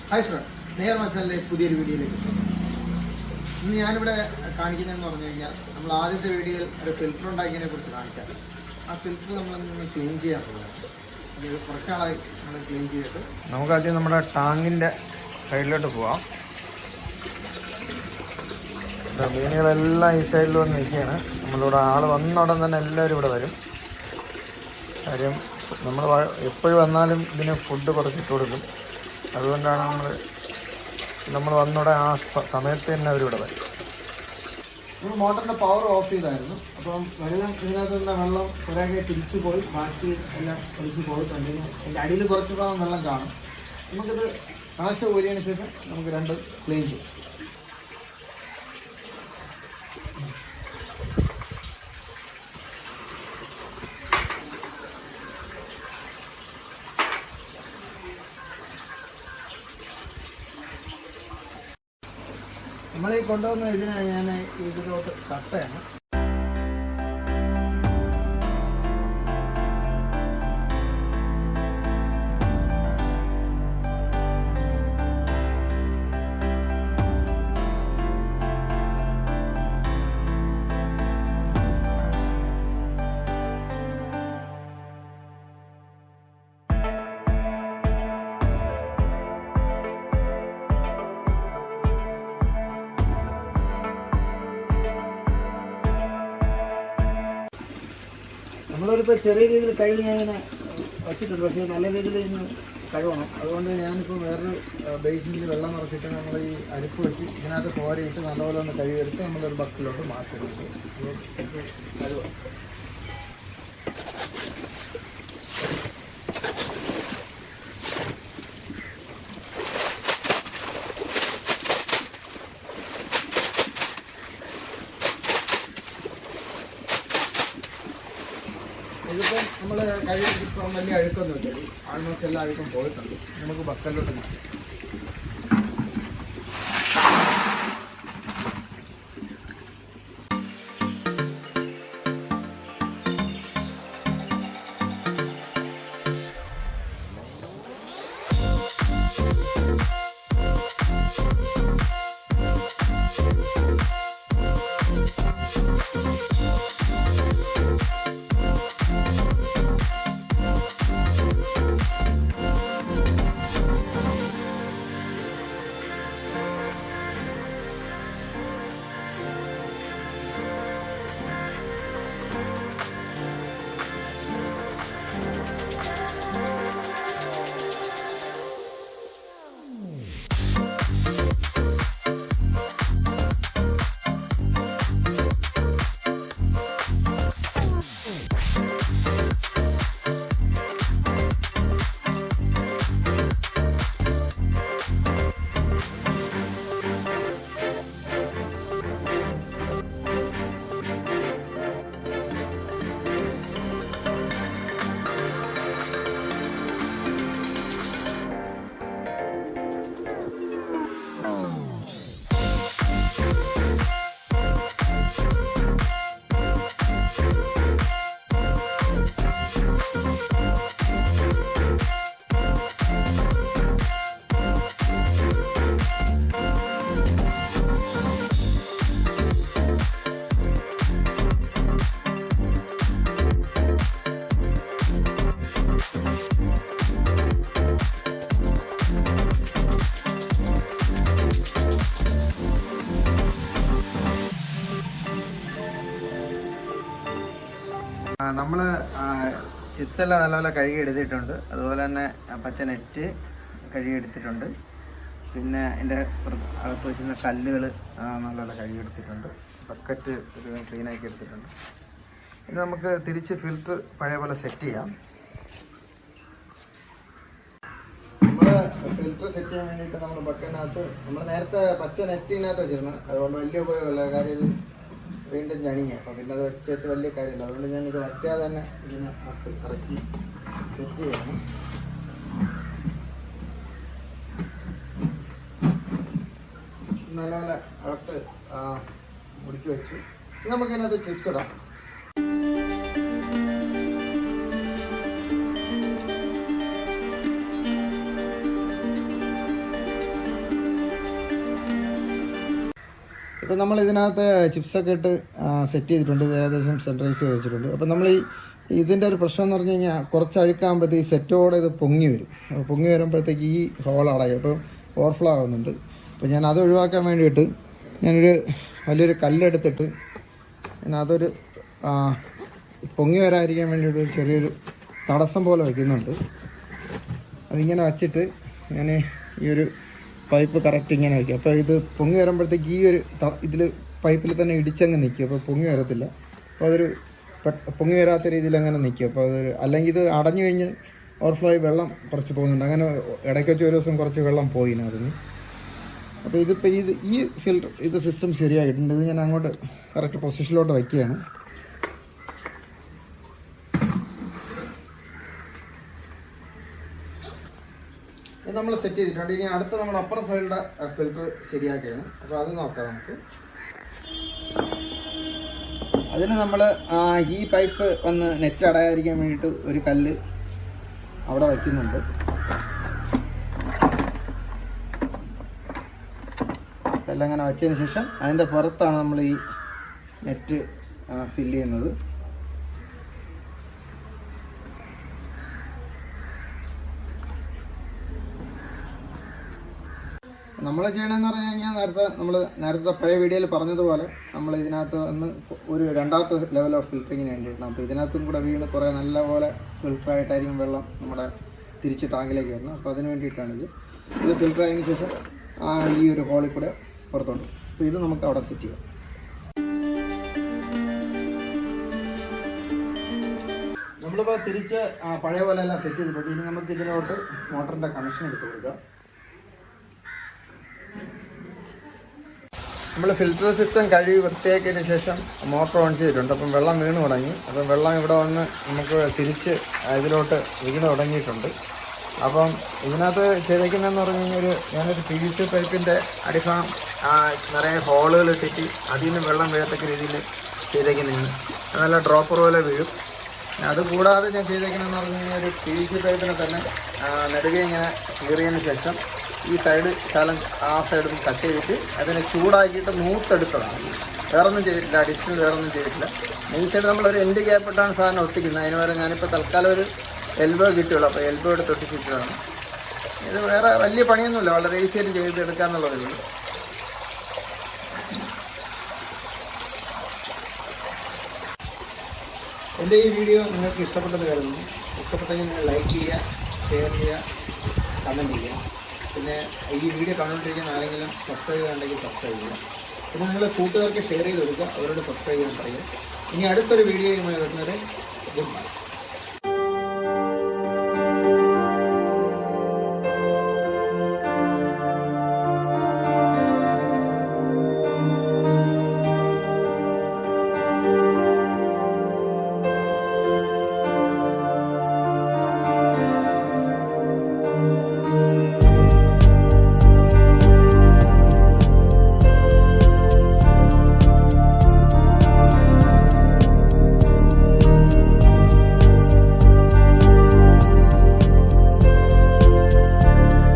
Hi friends, near മസാലിലെ പുതിയൊരു വീഡിയോയിലേക്ക് സ്വാഗതം. ഇന്ന് ഞാനിവിടെ കാണിക്കുന്നതെന്ന് പറഞ്ഞു കഴിഞ്ഞാൽ നമ്മൾ ആദ്യത്തെ വീഡിയോയിൽ ഒരു ഫിൽറ്റർ ഉണ്ടാക്കിയതിനെ കുറിച്ച് കാണിച്ചാൽ ആ ഫിൽറ്റർ നമ്മളൊന്ന് ക്ലീൻ ചെയ്യാൻ പോകുന്നത്. അത് കുറച്ചാളായി നമ്മൾ ക്ലീൻ ചെയ്തിട്ട് നമുക്കാദ്യം നമ്മുടെ ടാങ്കിൻ്റെ സൈഡിലോട്ട് പോവാം. മീനുകളെല്ലാം ഈ സൈഡിൽ വന്ന് നിൽക്കുകയാണ്. നമ്മളിവിടെ ആൾ വന്ന ഉടൻ തന്നെ എല്ലാവരും ഇവിടെ വരും. കാര്യം നമ്മൾ എപ്പോഴും വന്നാലും ഇതിന് ഫുഡ് കുറച്ചിട്ട് കൊടുക്കും. അതുകൊണ്ടാണ് നമ്മൾ വന്നോടെ ആ സമയത്ത് തന്നെ അവരിവിടെ വരും. നമ്മൾ മോട്ടറിൻ്റെ പവർ ഓഫ് ചെയ്തായിരുന്നു. അപ്പം വെള്ളം ഇതിനകത്ത് നിന്ന് വെള്ളം കുറേയൊക്കെ തിരിച്ചു പോയി, ബാക്കി എല്ലാം തിരിച്ചു പോയിട്ടുണ്ട്. അതിൻ്റെ അടിയിൽ കുറച്ച് ഭാഗം വെള്ളം കാണും. നമുക്കിത് ആശ ഊരിയതിന് ശേഷം നമുക്ക് രണ്ടും ക്ലീൻ ചെയ്യും. നമ്മളീ കൊണ്ടുവന്ന ഇതിന് ഞാൻ ഇതിലോട്ട് കട്ടയാണ്. നമ്മളിപ്പോൾ ചെറിയ രീതിയിൽ കഴുകി ഞാനിങ്ങനെ വച്ചിട്ടുണ്ട്. പക്ഷേ നല്ല രീതിയിൽ ഇന്ന് കഴുകണം. അതുകൊണ്ട് ഞാനിപ്പോൾ വേറൊരു ബേസിനിൽ വെള്ളം നിറച്ചിട്ട് നമ്മൾ ഈ അടുപ്പ് വെച്ച് ഇതിനകത്ത് കോരയിട്ട് നല്ലപോലെ ഒന്ന് കഴുകിയെടുത്ത് നമ്മളൊരു ബക്കറ്റിലോട്ട് മാറ്റുന്നുണ്ട്. കഴുകാം. ഇതിപ്പം നമ്മൾ കഴിയിപ്പം വലിയ അഴുക്കൊന്നുമില്ല. ആൾമോസ്റ്റ് എല്ലാ അഴുക്കും പോയിട്ടുണ്ട്. നമുക്ക് ബക്കറ്റിലോട്ട് മാറ്റാം. നമ്മൾ ചിപ്സെല്ലാം നല്ലപോലെ കഴുകി എടുത്തിട്ടുണ്ട്. അതുപോലെ തന്നെ പച്ച നെറ്റ് കഴുകി എടുത്തിട്ടുണ്ട്. പിന്നെ എൻ്റെ അകത്ത് വെച്ചിരുന്ന കല്ലുകൾ നല്ലപോലെ കഴുകി എടുത്തിട്ടുണ്ട്. ബക്കറ്റ് ഒരു ക്ലീനാക്കി എടുത്തിട്ടുണ്ട്. ഇത് നമുക്ക് തിരിച്ച് ഫിൽറ്റർ പഴയ പോലെ സെറ്റ് ചെയ്യാം. നമ്മൾ ഫിൽറ്റർ സെറ്റ് ചെയ്യാൻ വേണ്ടിയിട്ട് നമ്മൾ ബക്കറ്റിനകത്ത് നമ്മൾ നേരത്തെ പച്ച നെറ്റിനകത്ത് വെച്ചിരുന്നത്. അതുകൊണ്ട് വലിയ ഉപയോഗമില്ല. കാര്യം ഇത് വീണ്ടും ഞണിങ്ങ. അപ്പോൾ പിന്നെ അത് വെച്ചിട്ട് വലിയ കാര്യമില്ല. അതുകൊണ്ട് ഞാനിത് വറ്റാതെ തന്നെ ഇതിനെ ഇറക്കി സെറ്റ് ചെയ്യണം. നല്ലപോലെ അകത്ത് മുടിക്കി വെച്ചു. നമുക്കിതിനകത്ത് ചിപ്സ് ഇടാം. ഇപ്പോൾ നമ്മൾ ഇതിനകത്ത് ചിപ്സൊക്കെ ഇട്ട് സെറ്റ് ചെയ്തിട്ടുണ്ട്. ഇത് ഏകദേശം സെൻട്രൈസ് ചെയ്ത് വെച്ചിട്ടുണ്ട്. അപ്പോൾ നമ്മൾ ഇതിൻ്റെ ഒരു പ്രശ്നം എന്ന് പറഞ്ഞു കഴിഞ്ഞാൽ കുറച്ച് അഴുക്കാകുമ്പോഴത്തേക്ക് സെറ്റോടെ ഇത് പൊങ്ങി വരും. പൊങ്ങി വരുമ്പോഴത്തേക്ക് ഈ ഹോൾ അടയും, അപ്പോൾ ഓവർഫ്ലോ ആകുന്നുണ്ട്. അപ്പോൾ ഞാൻ അത് ഒഴിവാക്കാൻ വേണ്ടിയിട്ട് ഞാനൊരു വലിയൊരു കല്ലെടുത്തിട്ട് അതൊരു പൊങ്ങി വരാതിരിക്കാൻ വേണ്ടിയിട്ട് ഒരു ചെറിയൊരു തടസ്സം പോലെ വയ്ക്കുന്നുണ്ട്. അതിങ്ങനെ വച്ചിട്ട് ഞാൻ ഈ ഒരു പൈപ്പ് കറക്റ്റ് ഇങ്ങനെ വയ്ക്കും. അപ്പോൾ ഇത് പൊങ്ങി വരുമ്പോഴത്തേക്ക് ഈ ഒരു ഇതിൽ പൈപ്പിൽ തന്നെ ഇടിച്ചങ്ങ് നിൽക്കും. അപ്പോൾ പൊങ്ങി വരത്തില്ല. അപ്പോൾ അതൊരു പൊങ്ങി വരാത്ത രീതിയിൽ അങ്ങനെ നിൽക്കും. അപ്പോൾ അതൊരു അല്ലെങ്കിൽ ഇത് അടഞ്ഞു കഴിഞ്ഞ് ഓവർഫ്ലോ ആയി വെള്ളം കുറച്ച് പോകുന്നുണ്ട്. അങ്ങനെ ഇടയ്ക്ക് വെച്ച് ഒരു ദിവസം കുറച്ച് വെള്ളം പോയിന് അതിന്. അപ്പോൾ ഇതിപ്പോൾ ഈ ഫിൽറ്റർ ഇത് സിസ്റ്റം ശരിയായിട്ടുണ്ട്. ഇത് ഞാൻ അങ്ങോട്ട് കറക്റ്റ് പൊസിഷനിലോട്ട് വയ്ക്കുകയാണ്. ഇത് നമ്മൾ സെറ്റ് ചെയ്തിട്ടുണ്ട്. ഇനി അടുത്ത നമ്മൾ അപ്പുറ സൈഡിൻ്റെ ഫിൽറ്റർ ശരിയാക്കുകയാണ്. അപ്പോൾ അത് നോക്കാം നമുക്ക്. അതിന് നമ്മൾ ഈ പൈപ്പ് ഒന്ന് നെറ്റ് അടയാതിരിക്കാൻ വേണ്ടിയിട്ട് ഒരു കല്ല് അവിടെ വയ്ക്കുന്നുണ്ട്. എല്ലാം അങ്ങനെ വച്ചതിന് ശേഷം അതിൻ്റെ പുറത്താണ് നമ്മൾ ഈ നെറ്റ് ഫില്ല് ചെയ്യുന്നത്. നമ്മൾ ചെയ്യണമെന്ന് പറഞ്ഞു കഴിഞ്ഞാൽ നേരത്തെ പഴയ വീഡിയോയിൽ പറഞ്ഞതുപോലെ നമ്മൾ ഇതിനകത്ത് ഒന്ന് ഒരു രണ്ടാമത്തെ ലെവൽ ഓഫ് ഫിൽറ്ററിങ്ങിന് വേണ്ടിയിട്ടാണ്. അപ്പോൾ ഇതിനകത്തും കൂടെ വീണ് കുറേ നല്ലപോലെ ഫിൽറ്ററായിട്ടായിരിക്കും വെള്ളം നമ്മുടെ തിരിച്ച് ടാങ്കിലേക്ക് വരുന്നത്. അപ്പോൾ അതിന് വേണ്ടിയിട്ടാണിത്. ഇത് ഫിൽറ്റർ ആയതിനു ശേഷം ഈ ഒരു ഹോളിൽ കൂടെ പുറത്തോട്ട്. അപ്പോൾ ഇത് നമുക്ക് അവിടെ സെറ്റ് ചെയ്യാം. നമ്മളിപ്പോൾ തിരിച്ച് പഴയ പോലെ എല്ലാം സെറ്റ് ചെയ്തിട്ടുണ്ട്. ഇനി നമുക്ക് ഇതിലോട്ട് മോട്ടറിൻ്റെ കണക്ഷൻ എടുത്ത് കൊടുക്കാം. നമ്മൾ ഫിൽറ്റർ സിസ്റ്റം കഴുകി വൃത്തിയാക്കിയതിന് ശേഷം മോട്ടർ ഓൺ ചെയ്തിട്ടുണ്ട്. അപ്പം വെള്ളം വീണ് തുടങ്ങി. അപ്പം വെള്ളം ഇവിടെ വന്ന് നമുക്ക് തിരിച്ച് ഇതിലോട്ട് വീണ് തുടങ്ങിയിട്ടുണ്ട്. അപ്പം ഇതിനകത്ത് ചെയ്തേക്കുന്നതെന്ന് പറഞ്ഞു കഴിഞ്ഞാൽ ഞാനൊരു PVC പൈപ്പിൻ്റെ അടിഭാഗം നിറയെ ഹോളുകൾ ഇട്ടിട്ട് അതിൽ നിന്ന് വെള്ളം വീഴത്തക്ക രീതിയിൽ ചെയ്തേക്കുന്നതാണ്. നല്ല ഡ്രോപ്പർ പോലെ വീഴും. അതുകൂടാതെ ഞാൻ ചെയ്തേക്കുന്നതെന്ന് പറഞ്ഞു കഴിഞ്ഞാൽ ഒരു PVC പൈപ്പിനെ തന്നെ നെടുകെ ഇങ്ങനെ കീറിയതിന് ശേഷം ഈ സൈഡ് ശാലം സൈഡിൽ നിന്ന് കട്ട് ചെയ്തിട്ട് അതിനെ ചൂടാക്കിയിട്ട് നൂത്തെടുത്തതാണ്. വേറൊന്നും ചെയ്തിട്ടില്ല, അഡീഷണൽ വേറൊന്നും ചെയ്തിട്ടില്ല. ഈ സൈഡ് നമ്മളൊരു എൻഡ് ഗ്യാപ്പിട്ടാണ് സാധനം ഒട്ടിക്കുന്നത്. അതിന് വരെ ഞാനിപ്പോൾ തൽക്കാലം ഒരു എൽബോ കിട്ടുള്ളൂ. അപ്പോൾ എൽബോ എടുത്ത് ഒട്ടിച്ചിട്ടാണ്. ഇത് വേറെ വലിയ പണിയൊന്നുമില്ല, വളരെ ഈസി ആയിട്ട് ചെയ്തെടുക്കാമെന്നുള്ളതേ. എൻ്റെ ഈ വീഡിയോ നിങ്ങൾക്ക് ഇഷ്ടപ്പെട്ടത് കരുതുന്നു. ഇഷ്ടപ്പെട്ടെങ്കിൽ നിങ്ങൾ ലൈക്ക് ചെയ്യുക, ഷെയർ ചെയ്യുക, കമൻറ്റ് ചെയ്യുക. പിന്നെ ഈ വീഡിയോ കണ്ടുകൊണ്ടിരിക്കുന്ന ആരെങ്കിലും സബ്സ്ക്രൈബ് ചെയ്യാനുണ്ടെങ്കിൽ സബ്സ്ക്രൈബ് ചെയ്യുക. പിന്നെ നിങ്ങൾ കൂട്ടുകാർക്ക് ഷെയർ ചെയ്ത് കൊടുക്കുക, അവരോട് സബ്സ്ക്രൈബ് ചെയ്യാൻ പറയുക. ഇനി അടുത്തൊരു വീഡിയോയുമായി വരുന്നത് ഗുഡ് ബൈ.